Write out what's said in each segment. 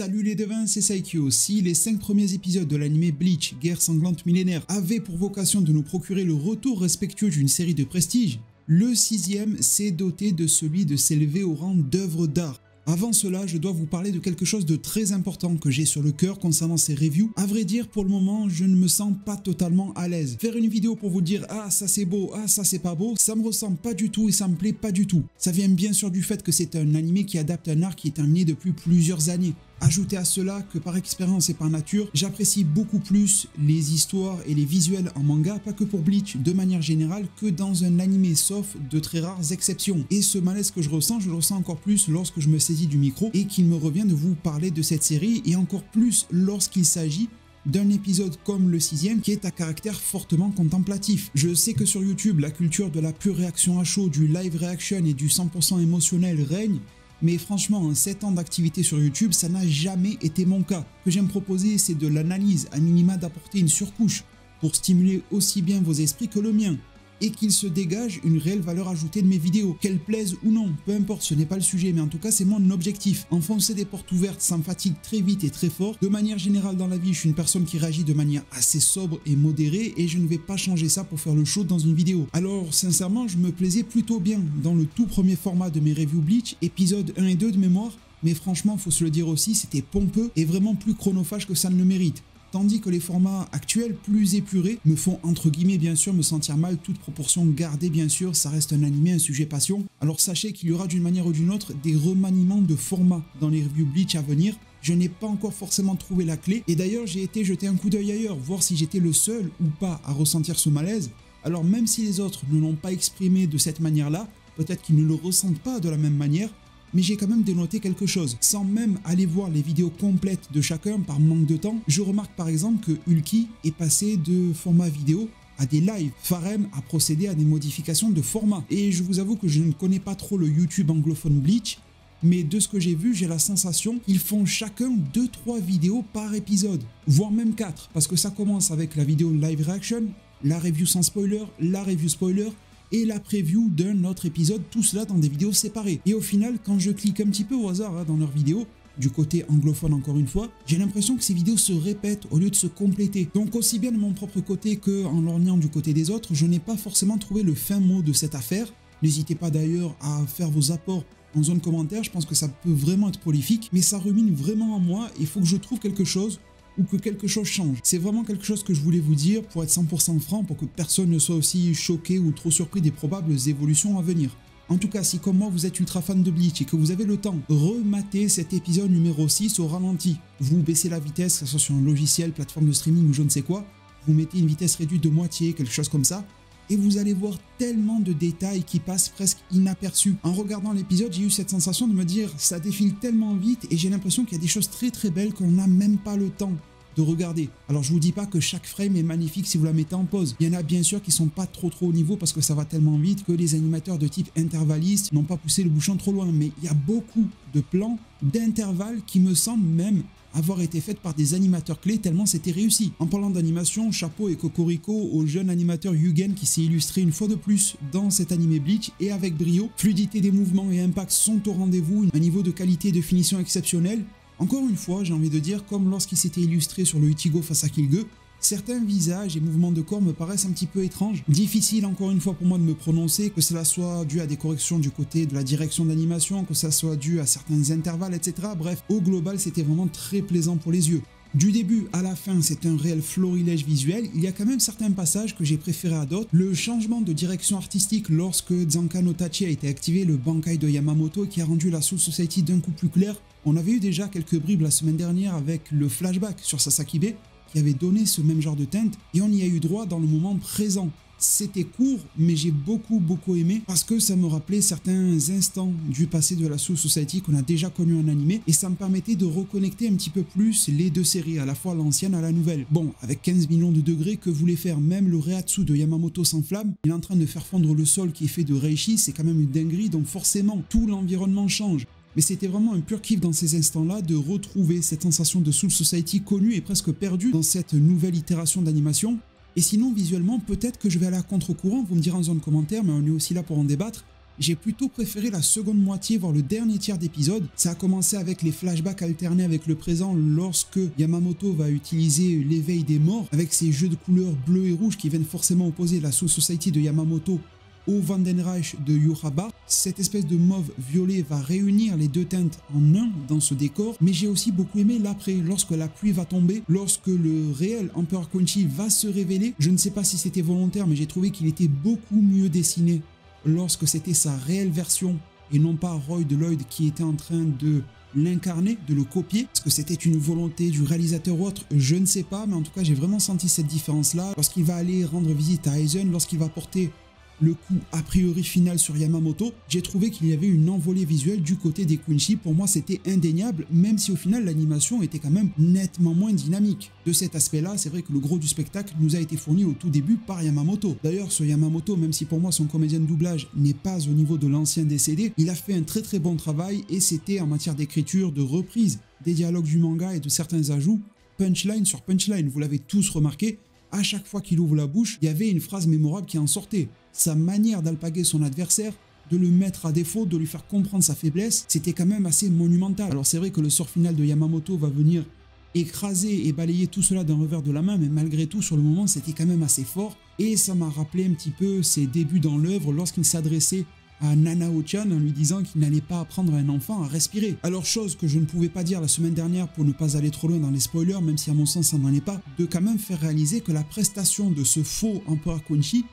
Salut les devins, c'est Saikyo. Si les 5 premiers épisodes de l'anime Bleach, Guerre sanglante millénaire, avaient pour vocation de nous procurer le retour respectueux d'une série de prestige, le 6e s'est doté de celui de s'élever au rang d'œuvre d'art. Avant cela, je dois vous parler de quelque chose de très important que j'ai sur le cœur concernant ces reviews. À vrai dire, pour le moment, je ne me sens pas totalement à l'aise. Faire une vidéo pour vous dire « Ah, ça c'est beau, ah, ça c'est pas beau », ça me ressemble pas du tout et ça me plaît pas du tout. Ça vient bien sûr du fait que c'est un anime qui adapte un art qui est terminé depuis plusieurs années. Ajoutez à cela que par expérience et par nature, j'apprécie beaucoup plus les histoires et les visuels en manga, pas que pour Bleach de manière générale, que dans un anime sauf de très rares exceptions. Et ce malaise que je le ressens encore plus lorsque je me saisis du micro et qu'il me revient de vous parler de cette série, et encore plus lorsqu'il s'agit d'un épisode comme le 6e qui est à caractère fortement contemplatif. Je sais que sur YouTube, la culture de la pure réaction à chaud, du live reaction et du 100% émotionnel règne. Mais franchement, en 7 ans d'activité sur YouTube, ça n'a jamais été mon cas. Ce que j'aime proposer, c'est de l'analyse, à minima d'apporter une surcouche pour stimuler aussi bien vos esprits que le mien, et qu'il se dégage une réelle valeur ajoutée de mes vidéos, qu'elles plaisent ou non, peu importe, ce n'est pas le sujet, mais en tout cas c'est mon objectif. Enfoncer des portes ouvertes, ça me fatigue très vite et très fort. De manière générale dans la vie, je suis une personne qui réagit de manière assez sobre et modérée, et je ne vais pas changer ça pour faire le show dans une vidéo. Alors sincèrement, je me plaisais plutôt bien dans le tout premier format de mes reviews Bleach, épisodes 1 et 2 de mémoire, mais franchement, faut se le dire aussi, c'était pompeux et vraiment plus chronophage que ça ne le mérite. Tandis que les formats actuels, plus épurés, me font entre guillemets bien sûr me sentir mal, toute proportion gardée bien sûr, ça reste un animé, un sujet passion. Alors sachez qu'il y aura d'une manière ou d'une autre des remaniements de formats dans les reviews Bleach à venir. Je n'ai pas encore forcément trouvé la clé, et d'ailleurs j'ai été jeter un coup d'œil ailleurs, voir si j'étais le seul ou pas à ressentir ce malaise. Alors même si les autres ne l'ont pas exprimé de cette manière-là, peut-être qu'ils ne le ressentent pas de la même manière, mais j'ai quand même dénoté quelque chose. Sans même aller voir les vidéos complètes de chacun par manque de temps, je remarque par exemple que Ulki est passé de format vidéo à des lives. Farem a procédé à des modifications de format. Et je vous avoue que je ne connais pas trop le YouTube anglophone Bleach, mais de ce que j'ai vu, j'ai la sensation qu'ils font chacun 2-3 vidéos par épisode, voire même 4, parce que ça commence avec la vidéo live reaction, la review sans spoiler, la review spoiler, et la preview d'un autre épisode, tout cela dans des vidéos séparées. Et au final, quand je clique un petit peu au hasard dans leurs vidéos, du côté anglophone encore une fois, j'ai l'impression que ces vidéos se répètent au lieu de se compléter. Donc aussi bien de mon propre côté que en lorgnant du côté des autres, je n'ai pas forcément trouvé le fin mot de cette affaire. N'hésitez pas d'ailleurs à faire vos apports en zone commentaire, je pense que ça peut vraiment être prolifique, mais ça rumine vraiment en moi, il faut que je trouve quelque chose ou que quelque chose change. C'est vraiment quelque chose que je voulais vous dire pour être 100% franc, pour que personne ne soit aussi choqué ou trop surpris des probables évolutions à venir. En tout cas, si comme moi vous êtes ultra fan de Bleach et que vous avez le temps, rematez cet épisode numéro 6 au ralenti. Vous baissez la vitesse, que ce soit sur un logiciel, plateforme de streaming ou je ne sais quoi, vous mettez une vitesse réduite de moitié, quelque chose comme ça, et vous allez voir tellement de détails qui passent presque inaperçus. En regardant l'épisode, j'ai eu cette sensation de me dire ça défile tellement vite et j'ai l'impression qu'il y a des choses très très belles qu'on n'a même pas le temps de regarder. Alors je vous dis pas que chaque frame est magnifique si vous la mettez en pause. Il y en a bien sûr qui sont pas trop au niveau parce que ça va tellement vite que les animateurs de type intervalliste n'ont pas poussé le bouchon trop loin. Mais il y a beaucoup de plans d'intervalles qui me semblent même avoir été faites par des animateurs clés tellement c'était réussi. En parlant d'animation, chapeau et cocorico au jeune animateur Yugen qui s'est illustré une fois de plus dans cet anime Bleach et avec brio. Fluidité des mouvements et impact sont au rendez-vous, un niveau de qualité et de finition exceptionnel. Encore une fois, j'ai envie de dire, comme lorsqu'il s'était illustré sur le Ichigo face à Kilge, certains visages et mouvements de corps me paraissent un petit peu étranges. Difficile encore une fois pour moi de me prononcer, que cela soit dû à des corrections du côté de la direction d'animation, que ça soit dû à certains intervalles, etc. Bref, au global, c'était vraiment très plaisant pour les yeux. Du début à la fin, c'est un réel florilège visuel. Il y a quand même certains passages que j'ai préférés à d'autres. Le changement de direction artistique lorsque Zanka no Tachi a été activé, le Bankai de Yamamoto qui a rendu la Soul Society d'un coup plus clair. On avait eu déjà quelques bribes la semaine dernière avec le flashback sur Sasakibe qui avait donné ce même genre de teinte et on y a eu droit dans le moment présent. C'était court, mais j'ai beaucoup aimé parce que ça me rappelait certains instants du passé de la Soul Society qu'on a déjà connu en animé et ça me permettait de reconnecter un petit peu plus les deux séries, à la fois l'ancienne à la nouvelle. Bon, avec 15 millions de degrés, que voulait faire même le Reiatsu de Yamamoto s'enflamme, il est en train de faire fondre le sol qui est fait de Reishi, c'est quand même une dinguerie, donc forcément tout l'environnement change. Mais c'était vraiment un pur kiff dans ces instants-là de retrouver cette sensation de Soul Society connue et presque perdue dans cette nouvelle itération d'animation. Et sinon, visuellement, peut-être que je vais aller à contre-courant, vous me direz en zone commentaire, mais on est aussi là pour en débattre. j'ai plutôt préféré la seconde moitié, voire le dernier tiers d'épisode. Ça a commencé avec les flashbacks alternés avec le présent lorsque Yamamoto va utiliser l'éveil des morts avec ses jeux de couleurs bleu et rouge qui viennent forcément opposer la Soul Society de Yamamoto au Vandenreich de Yuraba. Cette espèce de mauve violet va réunir les deux teintes en un dans ce décor, mais j'ai aussi beaucoup aimé l'après, lorsque la pluie va tomber, lorsque le réel Empereur Quincy va se révéler. Je ne sais pas si c'était volontaire, mais j'ai trouvé qu'il était beaucoup mieux dessiné lorsque c'était sa réelle version et non pas Roy de Lloyd qui était en train de l'incarner, de le copier. Est-ce que c'était une volonté du réalisateur ou autre? Je ne sais pas, mais en tout cas j'ai vraiment senti cette différence là lorsqu'il va aller rendre visite à Aizen, lorsqu'il va porter le coup a priori final sur Yamamoto. J'ai trouvé qu'il y avait une envolée visuelle du côté des Quincy. Pour moi c'était indéniable, même si au final l'animation était quand même nettement moins dynamique. De cet aspect là, c'est vrai que le gros du spectacle nous a été fourni au tout début par Yamamoto. D'ailleurs ce Yamamoto, même si pour moi son comédien de doublage n'est pas au niveau de l'ancien décédé, il a fait un très bon travail et c'était en matière d'écriture, de reprise des dialogues du manga et de certains ajouts, punchline sur punchline, vous l'avez tous remarqué. À chaque fois qu'il ouvre la bouche, il y avait une phrase mémorable qui en sortait. Sa manière d'alpaguer son adversaire, de le mettre à défaut, de lui faire comprendre sa faiblesse, c'était quand même assez monumental. Alors c'est vrai que le sort final de Yamamoto va venir écraser et balayer tout cela d'un revers de la main, mais malgré tout, sur le moment, c'était quand même assez fort. Et ça m'a rappelé un petit peu ses débuts dans l'œuvre lorsqu'il s'adressait à Nanao-chan en lui disant qu'il n'allait pas apprendre à un enfant à respirer. Alors chose que je ne pouvais pas dire la semaine dernière pour ne pas aller trop loin dans les spoilers, même si à mon sens ça n'en est pas, de quand même faire réaliser que la prestation de ce faux Empereur Quincy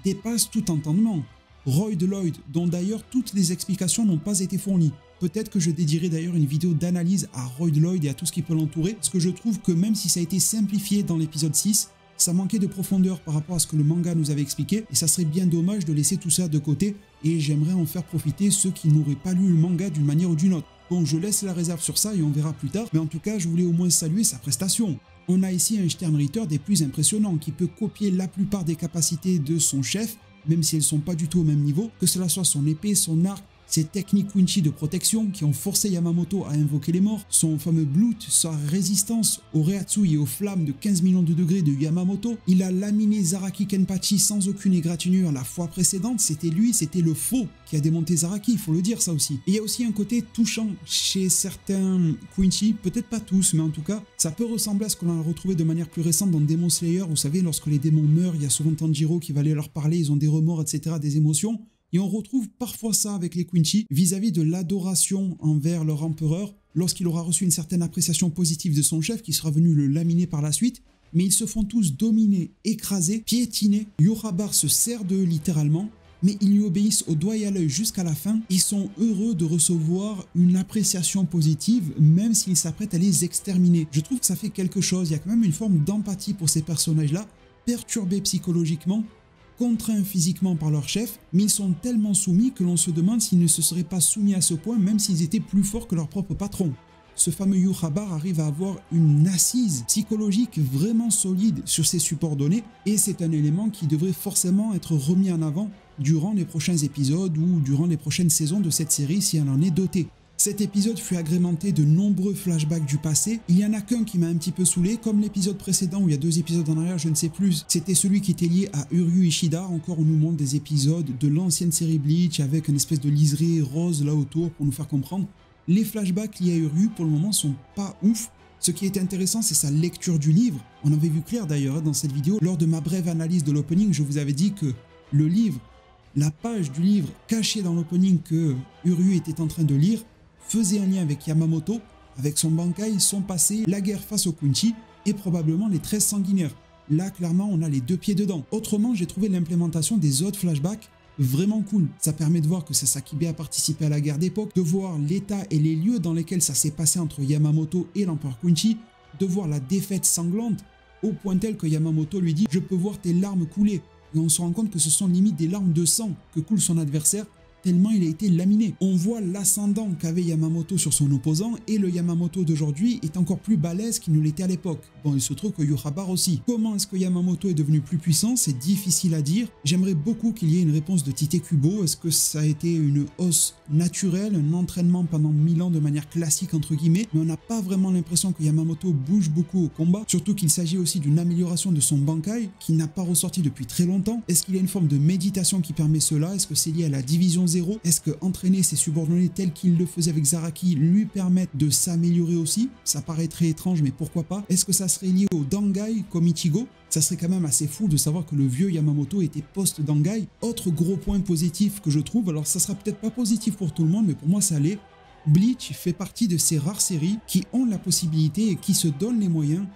dépasse tout entendement. Roy de Lloyd, dont d'ailleurs toutes les explications n'ont pas été fournies. Peut-être que je dédierai d'ailleurs une vidéo d'analyse à Roy de Lloyd et à tout ce qui peut l'entourer, parce que je trouve que même si ça a été simplifié dans l'épisode 6, ça manquait de profondeur par rapport à ce que le manga nous avait expliqué, et ça serait bien dommage de laisser tout ça de côté, et j'aimerais en faire profiter ceux qui n'auraient pas lu le manga d'une manière ou d'une autre. Bon, je laisse la réserve sur ça et on verra plus tard, mais en tout cas, je voulais au moins saluer sa prestation. On a ici un Sternritter des plus impressionnants, qui peut copier la plupart des capacités de son chef, même si elles ne sont pas du tout au même niveau, que cela soit son épée, son arc, ses techniques Quincy de protection qui ont forcé Yamamoto à invoquer les morts, son fameux Blood, sa résistance au Reatsui et aux flammes de 15 millions de degrés de Yamamoto. Il a laminé Zaraki Kenpachi sans aucune égratignure la fois précédente, c'était lui, c'était le faux qui a démonté Zaraki, il faut le dire ça aussi. Et il y a aussi un côté touchant chez certains Quincy, peut-être pas tous, mais en tout cas, ça peut ressembler à ce qu'on a retrouvé de manière plus récente dans Demon Slayer, vous savez, lorsque les démons meurent, il y a souvent Tanjiro qui va aller leur parler, ils ont des remords, etc., des émotions. Et on retrouve parfois ça avec les Quincy vis-à-vis de l'adoration envers leur empereur lorsqu'il aura reçu une certaine appréciation positive de son chef qui sera venu le laminer par la suite. Mais ils se font tous dominer, écraser, piétiner. Yuraba se sert d'eux littéralement, mais ils lui obéissent au doigt et à l'œil jusqu'à la fin. Ils sont heureux de recevoir une appréciation positive même s'ils s'apprêtent à les exterminer. Je trouve que ça fait quelque chose, il y a quand même une forme d'empathie pour ces personnages-là, perturbés psychologiquement, contraints physiquement par leur chef, mais ils sont tellement soumis que l'on se demande s'ils ne se seraient pas soumis à ce point même s'ils étaient plus forts que leur propre patron. Ce fameux Yuraba arrive à avoir une assise psychologique vraiment solide sur ses subordonnés et c'est un élément qui devrait forcément être remis en avant durant les prochains épisodes ou durant les prochaines saisons de cette série si elle en est dotée. Cet épisode fut agrémenté de nombreux flashbacks du passé. Il y en a qu'un qui m'a un petit peu saoulé, comme l'épisode précédent où il y a 2 épisodes en arrière, je ne sais plus. C'était celui qui était lié à Uryu Ishida. Encore on nous montre des épisodes de l'ancienne série Bleach avec une espèce de liseré rose là autour pour nous faire comprendre. Les flashbacks liés à Uryu pour le moment sont pas ouf. Ce qui est intéressant, c'est sa lecture du livre. On avait vu clair d'ailleurs dans cette vidéo. Lors de ma brève analyse de l'opening, je vous avais dit que le livre, la page du livre cachée dans l'opening que Uryu était en train de lire, faisait un lien avec Yamamoto, avec son Bankai, son passé, la guerre face aux Quincy et probablement les 13 sanguinaires. Là, clairement, on a les 2 pieds dedans. Autrement, j'ai trouvé l'implémentation des autres flashbacks vraiment cool. Ça permet de voir que Sasakibe a participé à la guerre d'époque, de voir l'état et les lieux dans lesquels ça s'est passé entre Yamamoto et l'empereur Quincy, de voir la défaite sanglante, au point tel que Yamamoto lui dit « Je peux voir tes larmes couler ». Et on se rend compte que ce sont limite des larmes de sang que coule son adversaire, tellement il a été laminé. On voit l'ascendant qu'avait Yamamoto sur son opposant et le Yamamoto d'aujourd'hui est encore plus balèze qu'il ne l'était à l'époque. Bon, il se trouve que Yuraba aussi. Comment est-ce que Yamamoto est devenu plus puissant? C'est difficile à dire. J'aimerais beaucoup qu'il y ait une réponse de Tite Kubo. Est-ce que ça a été une hausse naturelle, un entraînement pendant 1000 ans de manière classique entre guillemets? Mais on n'a pas vraiment l'impression que Yamamoto bouge beaucoup au combat, surtout qu'il s'agit aussi d'une amélioration de son Bankai qui n'a pas ressorti depuis très longtemps. Est-ce qu'il y a une forme de méditation qui permet cela? Est-ce que c'est lié à la division Z zéro? Est-ce que entraîner ses subordonnés tel qu'il le faisait avec Zaraki lui permettent de s'améliorer aussi? Ça paraît très étrange, mais pourquoi pas? Est-ce que ça serait lié au Dangai comme Ichigo? Ça serait quand même assez fou de savoir que le vieux Yamamoto était post-Dangai. Autre gros point positif que je trouve, alors ça sera peut-être pas positif pour tout le monde, mais pour moi ça l'est. Bleach fait partie de ces rares séries qui ont la possibilité et qui se donnent les moyens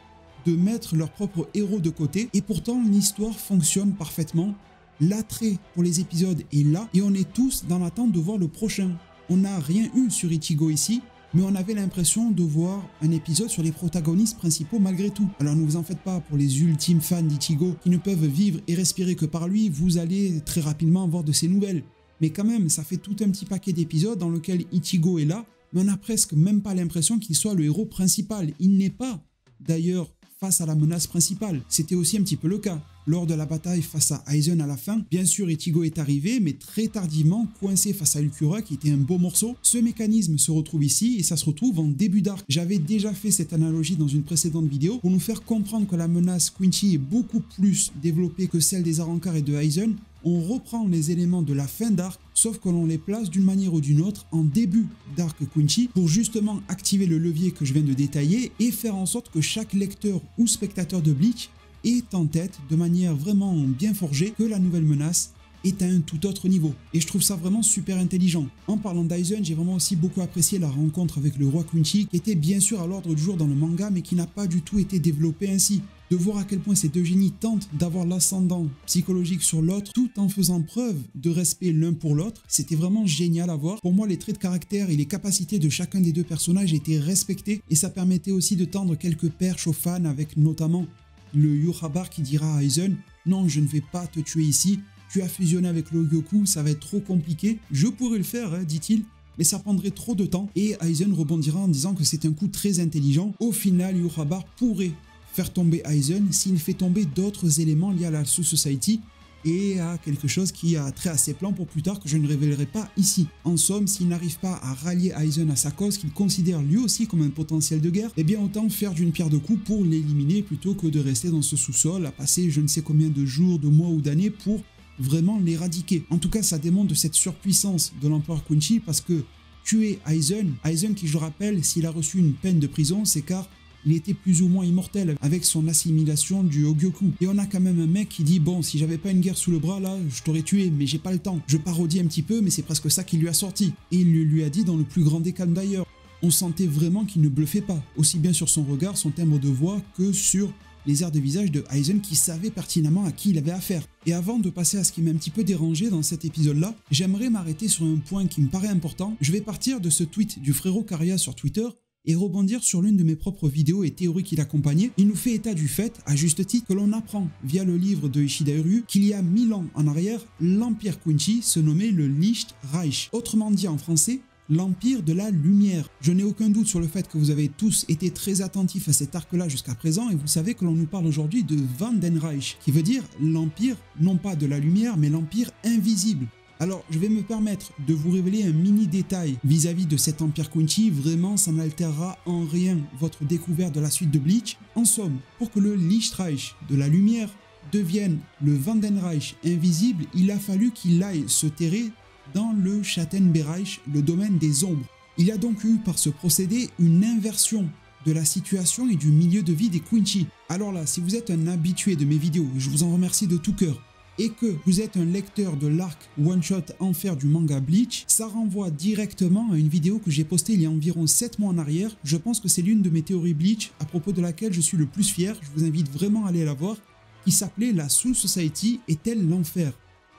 de mettre leurs propres héros de côté, et pourtant l'histoire fonctionne parfaitement. L'attrait pour les épisodes est là et on est tous dans l'attente de voir le prochain. On n'a rien eu sur Ichigo ici, mais on avait l'impression de voir un épisode sur les protagonistes principaux malgré tout. Alors ne vous en faites pas, pour les ultimes fans d'Ichigo qui ne peuvent vivre et respirer que par lui, vous allez très rapidement avoir de ses nouvelles. Mais quand même, ça fait tout un petit paquet d'épisodes dans lequel Ichigo est là, mais on n'a presque même pas l'impression qu'il soit le héros principal. Il n'est pas, d'ailleurs, face à la menace principale. C'était aussi un petit peu le cas lors de la bataille face à Aizen à la fin. Bien sûr, Ichigo est arrivé, mais très tardivement, coincé face à Ulquiorra, qui était un beau morceau. Ce mécanisme se retrouve ici, et ça se retrouve en début d'arc. J'avais déjà fait cette analogie dans une précédente vidéo, pour nous faire comprendre que la menace Quincy est beaucoup plus développée que celle des Arrancar et de Aizen. On reprend les éléments de la fin d'arc, sauf que l'on les place d'une manière ou d'une autre en début d'arc Quincy pour justement activer le levier que je viens de détailler et faire en sorte que chaque lecteur ou spectateur de Bleach est en tête de manière vraiment bien forgée que la nouvelle menace est à un tout autre niveau. Et je trouve ça vraiment super intelligent. En parlant d'Aizen, j'ai vraiment aussi beaucoup apprécié la rencontre avec le roi Quincy, qui était bien sûr à l'ordre du jour dans le manga, mais qui n'a pas du tout été développé ainsi. De voir à quel point ces deux génies tentent d'avoir l'ascendant psychologique sur l'autre, tout en faisant preuve de respect l'un pour l'autre, c'était vraiment génial à voir. Pour moi, les traits de caractère et les capacités de chacun des deux personnages étaient respectés, et ça permettait aussi de tendre quelques perches aux fans, avec notamment le Yurabara qui dira à Aizen « Non, je ne vais pas te tuer ici, tu as fusionné avec le Gyoku, ça va être trop compliqué. Je pourrais le faire, hein, dit-il, mais ça prendrait trop de temps. » Et Aizen rebondira en disant que c'est un coup très intelligent. Au final, Yurabara pourrait faire tomber Aizen s'il fait tomber d'autres éléments liés à la Soul Society et à quelque chose qui a trait à ses plans pour plus tard que je ne révélerai pas ici. En somme, s'il n'arrive pas à rallier Aizen à sa cause, qu'il considère lui aussi comme un potentiel de guerre, eh bien autant faire d'une pierre deux coups pour l'éliminer plutôt que de rester dans ce sous-sol à passer je ne sais combien de jours, de mois ou d'années pour vraiment l'éradiquer. En tout cas, ça démontre cette surpuissance de l'empereur Quincy parce que tuer Aizen qui je rappelle, s'il a reçu une peine de prison, c'est car il était plus ou moins immortel avec son assimilation du Hogyoku. Et on a quand même un mec qui dit « Bon, si j'avais pas une guerre sous le bras, là, je t'aurais tué, mais j'ai pas le temps. » Je parodie un petit peu, mais c'est presque ça qui lui a sorti. Et il lui a dit dans le plus grand des calmes d'ailleurs. On sentait vraiment qu'il ne bluffait pas, aussi bien sur son regard, son timbre de voix, que sur les airs de visage de Aizen qui savait pertinemment à qui il avait affaire. Et avant de passer à ce qui m'a un petit peu dérangé dans cet épisode-là, j'aimerais m'arrêter sur un point qui me paraît important. Je vais partir de ce tweet du frérot Caria sur Twitter et rebondir sur l'une de mes propres vidéos et théories qui l'accompagnaient. Il nous fait état du fait, à juste titre, que l'on apprend via le livre de Ishida Uryu qu'il y a 1000 ans en arrière, l'Empire Quincy se nommait le Lichtreich. Autrement dit en français, l'Empire de la Lumière. Je n'ai aucun doute sur le fait que vous avez tous été très attentifs à cet arc-là jusqu'à présent et vous savez que l'on nous parle aujourd'hui de Vandenreich, qui veut dire l'Empire, non pas de la lumière, mais l'Empire invisible. Alors, je vais me permettre de vous révéler un mini détail vis-à-vis de cet Empire Quincy. Vraiment, ça n'altérera en rien votre découverte de la suite de Bleach. En somme, pour que le Lichtreich de la lumière devienne le Vandenreich invisible, il a fallu qu'il aille se terrer dans le Schattenbereich, le domaine des ombres. Il y a donc eu par ce procédé une inversion de la situation et du milieu de vie des Quincy. Alors là, si vous êtes un habitué de mes vidéos, je vous en remercie de tout cœur, et que vous êtes un lecteur de l'arc one-shot enfer du manga Bleach, ça renvoie directement à une vidéo que j'ai postée il y a environ 7 mois en arrière. Je pense que c'est l'une de mes théories Bleach à propos de laquelle je suis le plus fier, je vous invite vraiment à aller la voir, qui s'appelait La Soul Society est-elle l'enfer?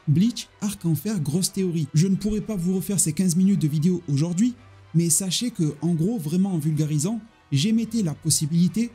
Bleach, arc enfer, grosse théorie. Je ne pourrai pas vous refaire ces 15 minutes de vidéo aujourd'hui, mais sachez que, en gros, vraiment en vulgarisant, j'émettais la possibilité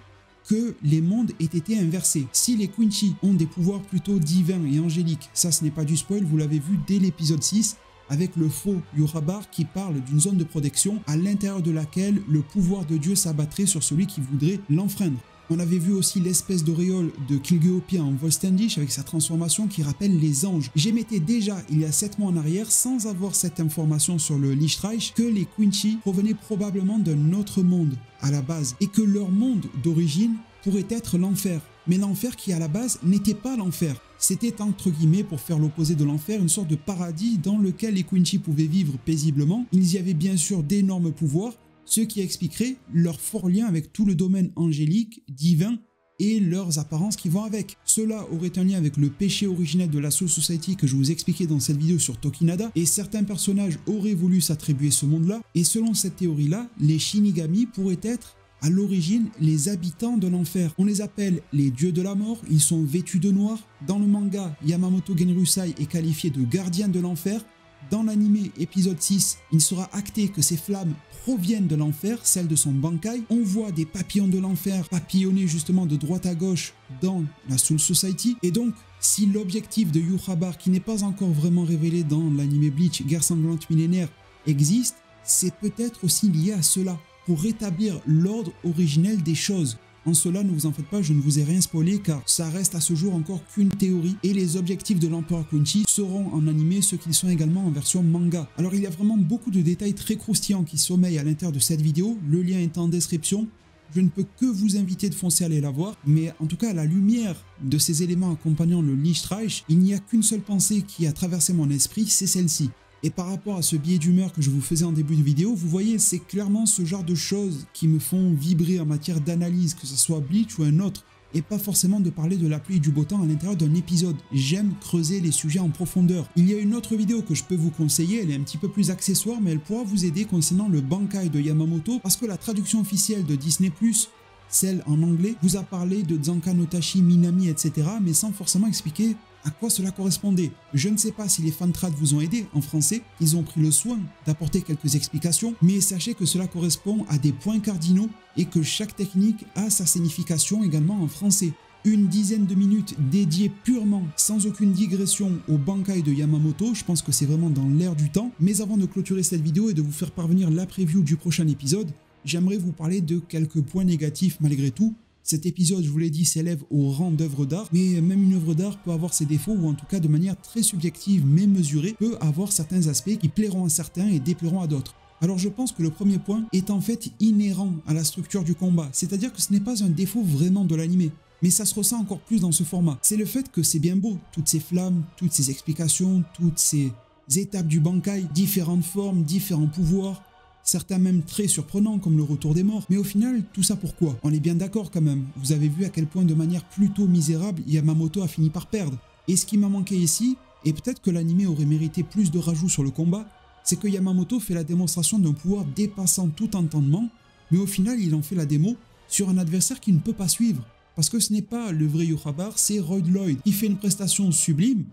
que les mondes aient été inversés. Si les Quincy ont des pouvoirs plutôt divins et angéliques, ça ce n'est pas du spoil, vous l'avez vu dès l'épisode 6, avec le faux Yurabara qui parle d'une zone de protection à l'intérieur de laquelle le pouvoir de Dieu s'abattrait sur celui qui voudrait l'enfreindre. On avait vu aussi l'espèce d'auréole de Kilgeopia en Volstandish avec sa transformation qui rappelle les anges. J'émettais déjà il y a 7 mois en arrière, sans avoir cette information sur le Lichtreich, que les Quincy provenaient probablement d'un autre monde à la base et que leur monde d'origine pourrait être l'enfer. mais l'enfer qui à la base n'était pas l'enfer. C'était entre guillemets, pour faire l'opposé de l'enfer, une sorte de paradis dans lequel les Quincy pouvaient vivre paisiblement. Ils y avaient bien sûr d'énormes pouvoirs, ce qui expliquerait leur fort lien avec tout le domaine angélique, divin, et leurs apparences qui vont avec. Cela aurait un lien avec le péché originel de la Soul Society que je vous expliquais dans cette vidéo sur Tokinada, et certains personnages auraient voulu s'attribuer ce monde-là, et selon cette théorie-là, les Shinigami pourraient être à l'origine les habitants de l'enfer. On les appelle les dieux de la mort, ils sont vêtus de noir. Dans le manga, Yamamoto Genryusai est qualifié de gardien de l'enfer. Dans l'anime épisode 6, il sera acté que ces flammes proviennent de l'enfer, celles de son Bankai. On voit des papillons de l'enfer papillonner justement de droite à gauche dans la Soul Society. Et donc, si l'objectif de Yūhabar, qui n'est pas encore vraiment révélé dans l'anime Bleach, Guerre sanglante millénaire, existe, c'est peut-être aussi lié à cela, pour rétablir l'ordre originel des choses. En cela, ne vous en faites pas, je ne vous ai rien spoilé car ça reste à ce jour encore qu'une théorie et les objectifs de l'empereur Quincy seront en animé ce qu'ils sont également en version manga. Alors il y a vraiment beaucoup de détails très croustillants qui sommeillent à l'intérieur de cette vidéo, le lien est en description. Je ne peux que vous inviter de foncer aller la voir, mais en tout cas à la lumière de ces éléments accompagnant le Lichtreich, il n'y a qu'une seule pensée qui a traversé mon esprit, c'est celle-ci. Et par rapport à ce biais d'humeur que je vous faisais en début de vidéo, vous voyez, c'est clairement ce genre de choses qui me font vibrer en matière d'analyse, que ce soit Bleach ou un autre, et pas forcément de parler de la pluie et du beau temps à l'intérieur d'un épisode. J'aime creuser les sujets en profondeur. Il y a une autre vidéo que je peux vous conseiller, elle est un petit peu plus accessoire, mais elle pourra vous aider concernant le Bankai de Yamamoto, parce que la traduction officielle de Disney+, celle en anglais, vous a parlé de Zanka no Tachi, Minami, etc., mais sans forcément expliquer à quoi cela correspondait. Je ne sais pas si les fantrades vous ont aidé en français, ils ont pris le soin d'apporter quelques explications, mais sachez que cela correspond à des points cardinaux et que chaque technique a sa signification également en français. Une dizaine de minutes dédiées purement, sans aucune digression au Bankai de Yamamoto, je pense que c'est vraiment dans l'air du temps. Mais avant de clôturer cette vidéo et de vous faire parvenir la preview du prochain épisode, j'aimerais vous parler de quelques points négatifs malgré tout. Cet épisode, je vous l'ai dit, s'élève au rang d'œuvre d'art, mais même une œuvre d'art peut avoir ses défauts, ou en tout cas de manière très subjective mais mesurée, peut avoir certains aspects qui plairont à certains et déplairont à d'autres. Alors je pense que le premier point est en fait inhérent à la structure du combat, c'est-à-dire que ce n'est pas un défaut vraiment de l'anime, mais ça se ressent encore plus dans ce format. C'est le fait que c'est bien beau, toutes ces flammes, toutes ces explications, toutes ces étapes du Bankai, différentes formes, différents pouvoirs, certains même très surprenants comme le retour des morts. Mais au final, tout ça pourquoi? On est bien d'accord quand même. Vous avez vu à quel point de manière plutôt misérable Yamamoto a fini par perdre. Et ce qui m'a manqué ici, et peut-être que l'anime aurait mérité plus de rajouts sur le combat, c'est que Yamamoto fait la démonstration d'un pouvoir dépassant tout entendement, mais au final il en fait la démo sur un adversaire qui ne peut pas suivre. Parce que ce n'est pas le vrai Yūhabar, c'est Royd Lloyd. Il fait une prestation sublime,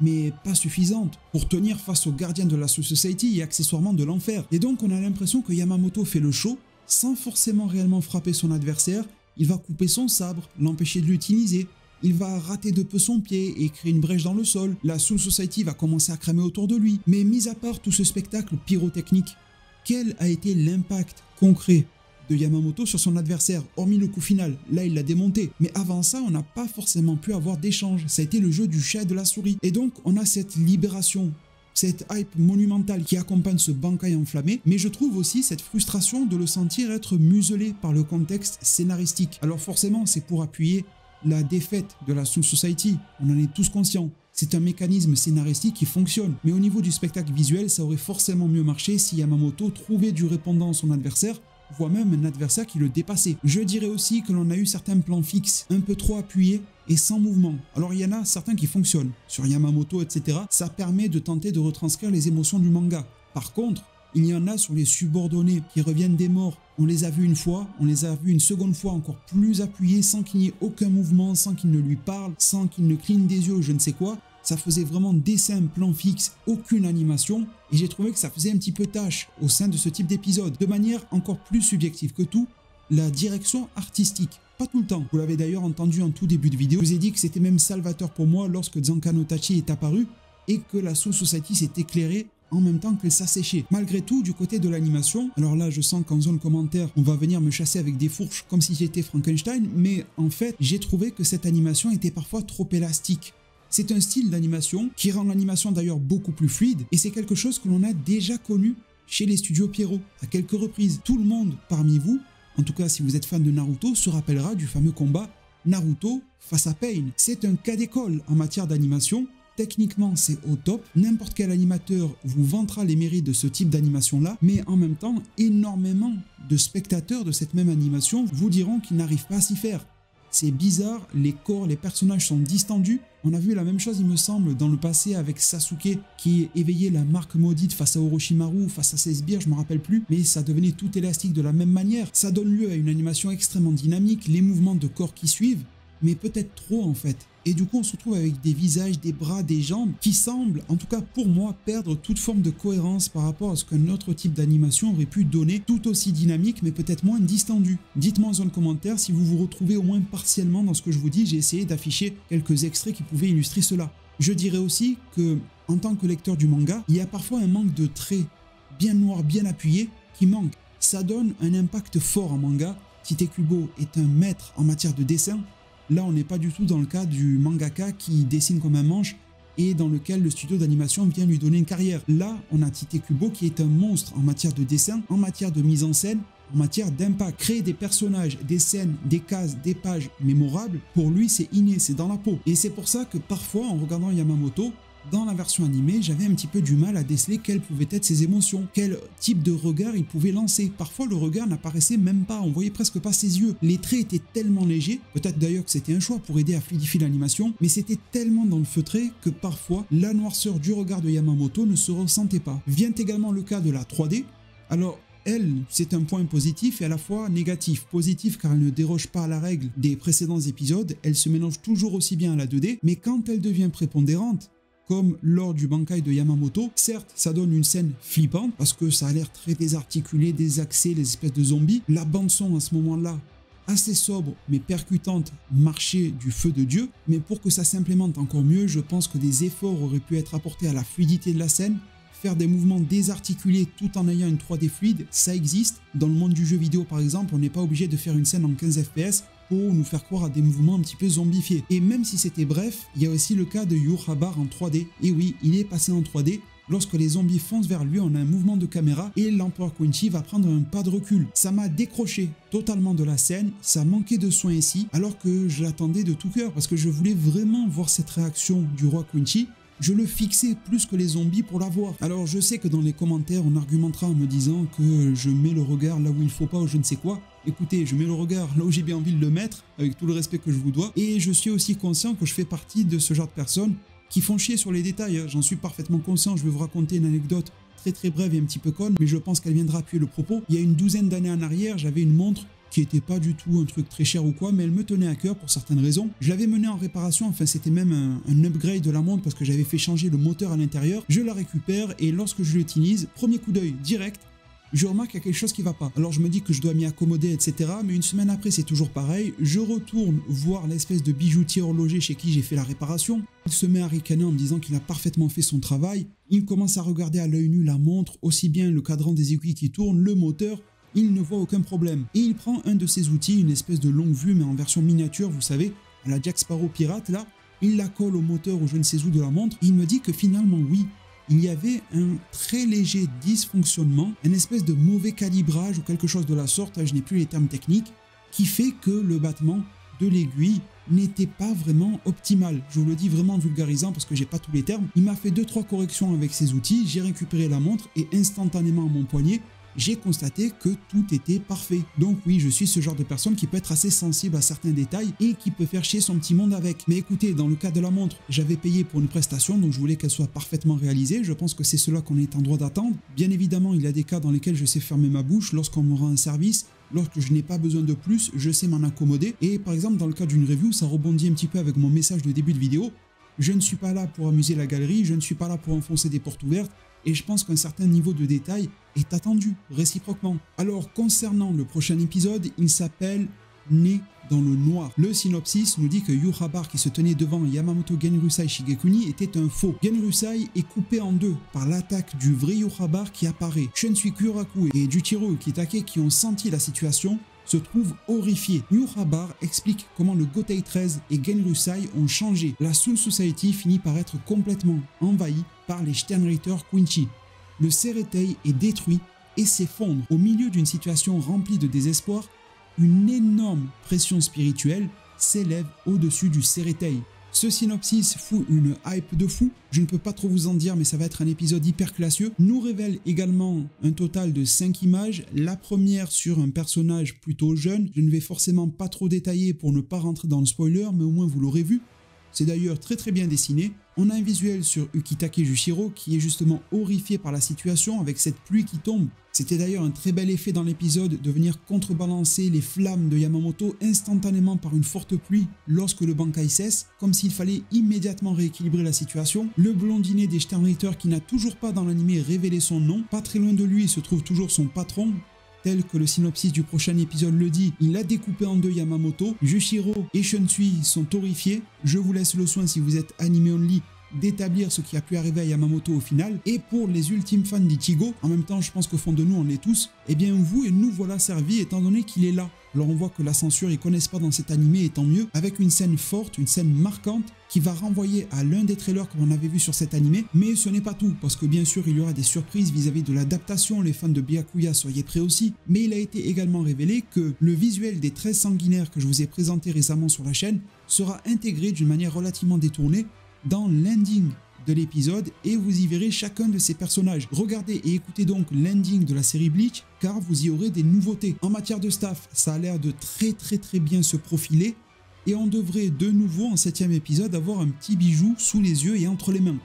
mais pas suffisante pour tenir face aux gardiens de la Soul Society et accessoirement de l'enfer. Et donc on a l'impression que Yamamoto fait le show sans forcément réellement frapper son adversaire. Il va couper son sabre, l'empêcher de l'utiliser, il va rater de peu son pied et créer une brèche dans le sol, la Soul Society va commencer à cramer autour de lui. Mais mis à part tout ce spectacle pyrotechnique, quel a été l'impact concret de Yamamoto sur son adversaire, hormis le coup final? Là il l'a démonté, mais avant ça on n'a pas forcément pu avoir d'échange, ça a été le jeu du chat et de la souris. Et donc on a cette libération, cette hype monumentale qui accompagne ce Bankai enflammé, mais je trouve aussi cette frustration de le sentir être muselé par le contexte scénaristique. Alors forcément c'est pour appuyer la défaite de la Soul Society, on en est tous conscients. C'est un mécanisme scénaristique qui fonctionne, mais au niveau du spectacle visuel, ça aurait forcément mieux marché si Yamamoto trouvait du répondant à son adversaire, voire même un adversaire qui le dépassait. Je dirais aussi que l'on a eu certains plans fixes, un peu trop appuyés et sans mouvement. Alors il y en a certains qui fonctionnent, sur Yamamoto, etc. Ça permet de tenter de retranscrire les émotions du manga. Par contre, il y en a sur les subordonnés qui reviennent des morts. On les a vus une fois, on les a vus une seconde fois encore plus appuyés, sans qu'il n'y ait aucun mouvement, sans qu'il ne lui parle, sans qu'il ne cligne des yeux ou je ne sais quoi. Ça faisait vraiment dessin, plan fixe, aucune animation, et j'ai trouvé que ça faisait un petit peu tâche au sein de ce type d'épisode. De manière encore plus subjective que tout, la direction artistique. Pas tout le temps. Vous l'avez d'ailleurs entendu en tout début de vidéo. Je vous ai dit que c'était même salvateur pour moi lorsque Zanka no Tachi est apparu et que la Soul Society s'est éclairée en même temps qu'elle s'asséchait. Malgré tout, du côté de l'animation, alors là je sens qu'en zone commentaire, on va venir me chasser avec des fourches comme si j'étais Frankenstein, mais en fait, j'ai trouvé que cette animation était parfois trop élastique. C'est un style d'animation qui rend l'animation d'ailleurs beaucoup plus fluide, et c'est quelque chose que l'on a déjà connu chez les studios Pierrot, à quelques reprises. Tout le monde parmi vous, en tout cas si vous êtes fan de Naruto, se rappellera du fameux combat Naruto face à Pain. C'est un cas d'école en matière d'animation. Techniquement, c'est au top. N'importe quel animateur vous vantera les mérites de ce type d'animation-là, mais en même temps, énormément de spectateurs de cette même animation vous diront qu'ils n'arrivent pas à s'y faire. C'est bizarre, les corps, les personnages sont distendus. On a vu la même chose, il me semble, dans le passé avec Sasuke qui éveillait la marque maudite face à Orochimaru, face à ses sbires, je me rappelle plus, mais ça devenait tout élastique de la même manière. Ça donne lieu à une animation extrêmement dynamique, les mouvements de corps qui suivent, mais peut-être trop en fait. Et du coup on se retrouve avec des visages, des bras, des jambes qui semblent, en tout cas pour moi, perdre toute forme de cohérence par rapport à ce qu'un autre type d'animation aurait pu donner, tout aussi dynamique mais peut-être moins distendu. Dites-moi en zone commentaire si vous vous retrouvez au moins partiellement dans ce que je vous dis, j'ai essayé d'afficher quelques extraits qui pouvaient illustrer cela. Je dirais aussi que, en tant que lecteur du manga, il y a parfois un manque de traits bien noirs, bien appuyés, qui manque. Ça donne un impact fort en manga. Tite Kubo est un maître en matière de dessin. Là, on n'est pas du tout dans le cas du mangaka qui dessine comme un manche et dans lequel le studio d'animation vient lui donner une carrière. Là, on a Tite Kubo qui est un monstre en matière de dessin, en matière de mise en scène, en matière d'impact. Créer des personnages, des scènes, des cases, des pages mémorables, pour lui, c'est inné, c'est dans la peau. Et c'est pour ça que parfois, en regardant Yamamoto, dans la version animée, j'avais un petit peu du mal à déceler quelles pouvaient être ses émotions, quel type de regard il pouvait lancer. Parfois, le regard n'apparaissait même pas, on voyait presque pas ses yeux. Les traits étaient tellement légers, peut-être d'ailleurs que c'était un choix pour aider à fluidifier l'animation, mais c'était tellement dans le feutré que parfois, la noirceur du regard de Yamamoto ne se ressentait pas. Vient également le cas de la 3D. Alors, elle, c'est un point positif et à la fois négatif. Positif car elle ne déroge pas à la règle des précédents épisodes, elle se mélange toujours aussi bien à la 2D, mais quand elle devient prépondérante, comme lors du Bankai de Yamamoto, certes ça donne une scène flippante parce que ça a l'air très désarticulé, désaxé, les espèces de zombies. La bande son à ce moment-là, assez sobre mais percutante, marchait du feu de Dieu. Mais pour que ça s'implémente encore mieux, je pense que des efforts auraient pu être apportés à la fluidité de la scène. Faire des mouvements désarticulés tout en ayant une 3D fluide, ça existe. Dans le monde du jeu vidéo par exemple, on n'est pas obligé de faire une scène en 15 fps pour nous faire croire à des mouvements un petit peu zombifiés. Et même si c'était bref, il y a aussi le cas de Yurhabar en 3D. Et oui, il est passé en 3D. Lorsque les zombies foncent vers lui, on a un mouvement de caméra et l'empereur Quincy va prendre un pas de recul. Ça m'a décroché totalement de la scène, ça manquait de soin ici, alors que je l'attendais de tout cœur parce que je voulais vraiment voir cette réaction du roi Quincy. Je le fixais plus que les zombies pour la voir. Alors je sais que dans les commentaires on argumentera en me disant que je mets le regard là où il faut pas ou je ne sais quoi. Écoutez, je mets le regard là où j'ai bien envie de le mettre, avec tout le respect que je vous dois, et je suis aussi conscient que je fais partie de ce genre de personnes qui font chier sur les détails. J'en suis parfaitement conscient, je vais vous raconter une anecdote très brève et un petit peu conne, mais je pense qu'elle viendra appuyer le propos. Il y a une douzaine d'années en arrière, j'avais une montre qui n'était pas du tout un truc très cher ou quoi, mais elle me tenait à cœur pour certaines raisons. Je l'avais menée en réparation, enfin c'était même un upgrade de la montre parce que j'avais fait changer le moteur à l'intérieur. Je la récupère et lorsque je l'utilise, premier coup d'œil direct, je remarque qu'il y a quelque chose qui va pas. Alors je me dis que je dois m'y accommoder, etc. Mais une semaine après, c'est toujours pareil. Je retourne voir l'espèce de bijoutier horloger chez qui j'ai fait la réparation. Il se met à ricaner en me disant qu'il a parfaitement fait son travail. Il commence à regarder à l'œil nu la montre, aussi bien le cadran des aiguilles qui tourne, le moteur. Il ne voit aucun problème. Et il prend un de ses outils, une espèce de longue vue, mais en version miniature, vous savez, à la Jack Sparrow pirate, là. Il la colle au moteur ou je ne sais où de la montre. Il me dit que finalement, oui, il y avait un très léger dysfonctionnement, une espèce de mauvais calibrage ou quelque chose de la sorte, je n'ai plus les termes techniques, qui fait que le battement de l'aiguille n'était pas vraiment optimal. Je vous le dis vraiment en vulgarisant parce que j'ai pas tous les termes. Il m'a fait 2-3 corrections avec ses outils, j'ai récupéré la montre et instantanément à mon poignet, j'ai constaté que tout était parfait. Donc oui, je suis ce genre de personne qui peut être assez sensible à certains détails et qui peut faire chier son petit monde avec. Mais écoutez, dans le cas de la montre, j'avais payé pour une prestation, donc je voulais qu'elle soit parfaitement réalisée. Je pense que c'est cela qu'on est en droit d'attendre. Bien évidemment, il y a des cas dans lesquels je sais fermer ma bouche lorsqu'on me rend un service. Lorsque je n'ai pas besoin de plus, je sais m'en accommoder. Et par exemple, dans le cas d'une review, ça rebondit un petit peu avec mon message de début de vidéo. Je ne suis pas là pour amuser la galerie, je ne suis pas là pour enfoncer des portes ouvertes. Et je pense qu'un certain niveau de détail est attendu, réciproquement. Alors, concernant le prochain épisode, il s'appelle « Né dans le noir ». Le synopsis nous dit que Yurhabar, qui se tenait devant Yamamoto Genryusai Shigekuni, était un faux. Genryusai est coupé en deux par l'attaque du vrai Yurhabar qui apparaît. Shunsui Kyoraku et Jujiro Kitake, qui ont senti la situation, se trouvent horrifiés. Yurhabar explique comment le Gotei 13 et Genryusai ont changé. La Soul Society finit par être complètement envahie par les Sternritter Quincy. Le Seretei est détruit et s'effondre. Au milieu d'une situation remplie de désespoir, une énorme pression spirituelle s'élève au-dessus du Ceretai. Ce synopsis fout une hype de fou, je ne peux pas trop vous en dire mais ça va être un épisode hyper classieux, nous révèle également un total de 5 images, la première sur un personnage plutôt jeune, je ne vais forcément pas trop détailler pour ne pas rentrer dans le spoiler mais au moins vous l'aurez vu. C'est d'ailleurs très bien dessiné. On a un visuel sur Ukitake Jushiro qui est justement horrifié par la situation avec cette pluie qui tombe. C'était d'ailleurs un très bel effet dans l'épisode de venir contrebalancer les flammes de Yamamoto instantanément par une forte pluie lorsque le Bankai cesse, comme s'il fallait immédiatement rééquilibrer la situation. Le blondinet des Sternritter qui n'a toujours pas dans l'anime révélé son nom, pas très loin de lui se trouve toujours son patron. Tel que le synopsis du prochain épisode le dit, il a découpé en deux Yamamoto, Jushiro et Shunsui sont horrifiés. Je vous laisse le soin si vous êtes anime only d'établir ce qui a pu arriver à Yamamoto au final. Et pour les ultimes fans d'Ichigo, en même temps je pense qu'au fond de nous on l'est tous, eh bien vous et nous voilà servis étant donné qu'il est là. Alors on voit que la censure ils connaissent pas dans cet animé et tant mieux, avec une scène forte, une scène marquante qui va renvoyer à l'un des trailers qu'on avait vu sur cet animé, mais ce n'est pas tout, parce que bien sûr il y aura des surprises vis-à-vis de l'adaptation, les fans de Byakuya soyez prêts aussi, mais il a été également révélé que le visuel des 13 sanguinaires que je vous ai présenté récemment sur la chaîne sera intégré d'une manière relativement détournée dans l'ending de l'épisode et vous y verrez chacun de ces personnages. Regardez et écoutez donc l'ending de la série Bleach car vous y aurez des nouveautés. En matière de staff, ça a l'air de très bien se profiler et on devrait de nouveau en 7e épisode avoir un petit bijou sous les yeux et entre les mains.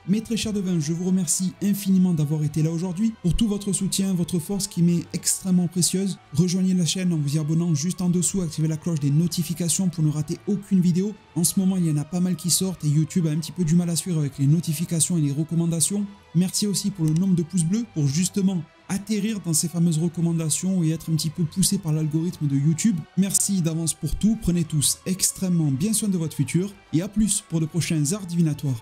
Mes très chers devins, je vous remercie infiniment d'avoir été là aujourd'hui, pour tout votre soutien, votre force qui m'est extrêmement précieuse. Rejoignez la chaîne en vous y abonnant juste en dessous, activez la cloche des notifications pour ne rater aucune vidéo. En ce moment, il y en a pas mal qui sortent et YouTube a un petit peu du mal à suivre avec les notifications et les recommandations. Merci aussi pour le nombre de pouces bleus pour justement atterrir dans ces fameuses recommandations et être un petit peu poussé par l'algorithme de YouTube. Merci d'avance pour tout, prenez tous extrêmement bien soin de votre futur et à plus pour de prochains arts divinatoires.